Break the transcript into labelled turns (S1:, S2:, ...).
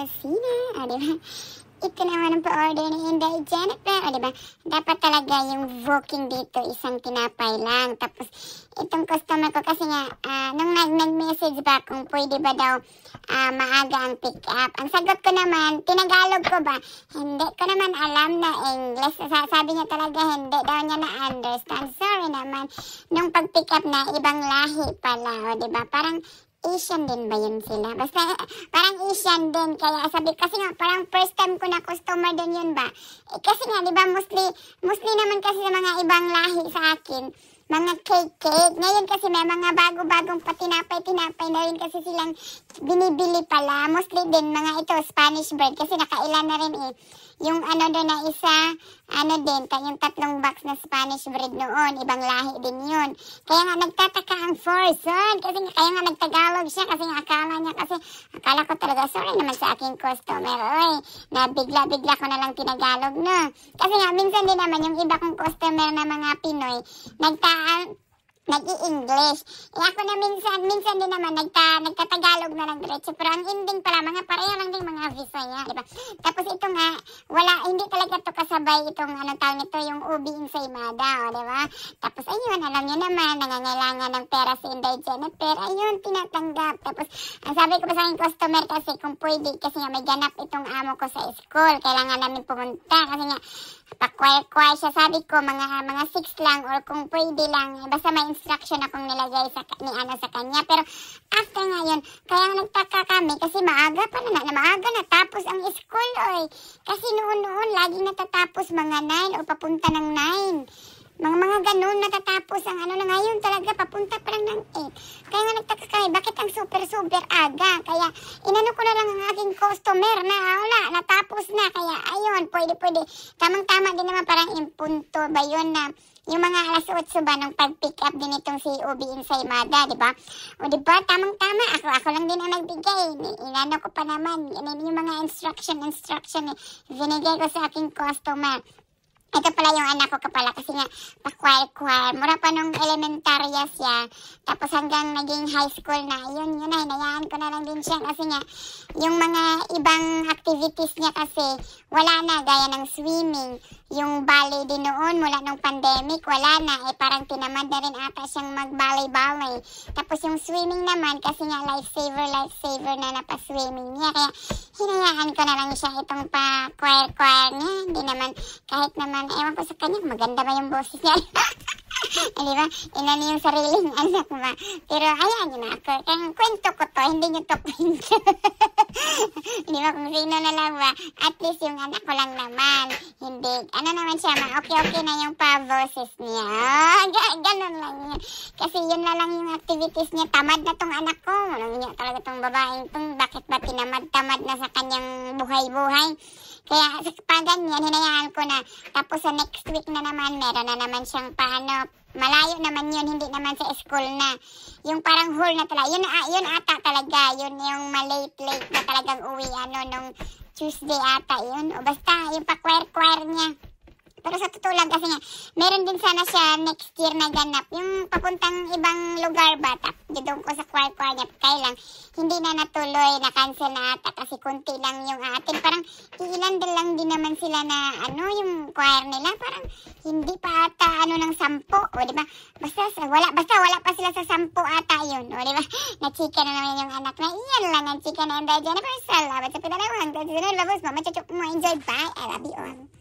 S1: kusina. O, diba? Ito naman ang pa-order ni Inday Jennifer. O, diba? Dapat talaga yung booking dito, isang tinapay lang. Tapos, itong customer ko kasi nga, nung nag-message ba kung pwede ba daw maaga ang pick up. Ang sagot ko naman, tinagalog ko ba? Hindi ko naman alam na English. Sabi niya talaga, hindi daw niya na-understand. Sorry naman. Nung pag-pick up na, ibang lahi pala. O, diba? Parang, Asian din ba yun sila? Basta parang Asian din. Kaya sabi, kasi nga parang first time ko na customer din yun ba? Kasi nga, di ba, mostly naman kasi sa mga ibang lahi sa akin, mga cake. Ngayon kasi may mga bago-bagong patinapay na rin kasi silang binibili pala. Mostly din mga ito, Spanish bread. Kasi nakailan na rin eh. Yung ano doon na isa, din, yung 3 box na Spanish bread noon, ibang lahi din yun. Kaya nga nagtataka ang person, kasi kaya nga nagtagalog siya, kasi nga akala ko talaga, sorry naman sa aking customer, oy, na bigla ko na lang tinagalog, no. Kasi nga, minsan din naman, yung iba kong customer na mga Pinoy, nag-i-English. Ako na minsan din naman, nagtatagalog na lang diretso. Pero ang ending pala, mga pareho lang din mga Visaya, diba? Tapos ito nga, hindi talaga to kasabay itong, tawag nito, yung ubi ensaymada, diba? Tapos ayun, alam nyo naman, nangangailangan ng pera si Inday Jennifer. Ayun, tinatanggap. Tapos, ang sabi ko pa sa aking customer kasi, kung pwede, kasi nga may ganap itong amo ko sa school. Kailangan namin pumunta, kasi nga, pa-choir siya. Sabi ko, mga 6 lang, or kung pwede lang, basta may instruction akong nilagay sa kanya. Pero after ngayon, kaya nagtaka kami kasi maaga natapos ang school, oy. Kasi noon laging natatapos mga 9 o papunta ng 9. Mga ganun natatapos ang na ngayon talaga papunta pa lang ng 8. Kaya nga nagtaka kami, bakit ang super aga? Kaya inano ko na lang ang aking customer na wala, natapos na. Kaya ayun, pwede. Tamang-tama din naman parang impunto ba yun na yung mga alas 8 ba nung pag-pick up din itong si Ubi Ensaymada, di ba? O di ba, tamang-tama, ako lang din ang nagbigay. Inano ko pa naman, yung mga instruction binigay ko sa aking customer. Ito pala yung anak ko kapala kasi nga pa-choir. Mura pa nung elementarya siya. Tapos hanggang naging high school na. Yun na, hinayaan ko na lang din siya. Kasi nga, yung mga ibang activities niya kasi wala na. Gaya ng swimming. Yung ballet din noon mula nung pandemic, wala na. Parang tinamad na rin ata siyang mag-ballet. Tapos yung swimming naman, kasi nga lifesaver na napaswimming niya. Kaya hinayaan ko na lang siya itong pa-choir niya. Hindi naman, kahit naman, ewan ko sa kanya, maganda ba yung boses niya? Di ba? Inano yung sariling anak ba? Pero ayan yun ako. Kaya kwento ko to, hindi nyo to kwento. Di ba? Kung sino na lang ba? At least yung anak ko lang naman. Hindi. Ano naman siya, okay na yung pa-boses niya. Ganun lang yun. Kasi yun na lang yung activities niya. Tamad na tong anak ko. Walang niya talaga tong babaeng tong bakit ba tamad na sa kanyang buhay-buhay. Kaya sa ganyan, hinayaan ko na. Tapos sa next week na naman, meron na naman siyang malayo naman yun, hindi naman sa school na. Yung parang hall na talaga. Yun ata talaga. Yun yung malate na talagang uwi, nung Tuesday ata yun. O basta, yung pa-choir niya. Pero sa totoo lang kasi nga, meron din sana siya next year na ganap. Yung papuntang ibang lugar ba, doon ko sa choir niya. Kaya lang, hindi na natuloy, na-cancel na ata kasi konti lang yung atin. Parang ilan lang din naman sila na yung choir nila. Parang hindi pa ata ng 10. O diba? Basta wala pa sila sa 10 ata yun. O diba? Na-chika na naman yung anak na iyan lang ang chika na Inday Jennifer. Salamat sa pinanawang. Tapos labos mo, machuchok mo. Enjoy. Bye. I love you all.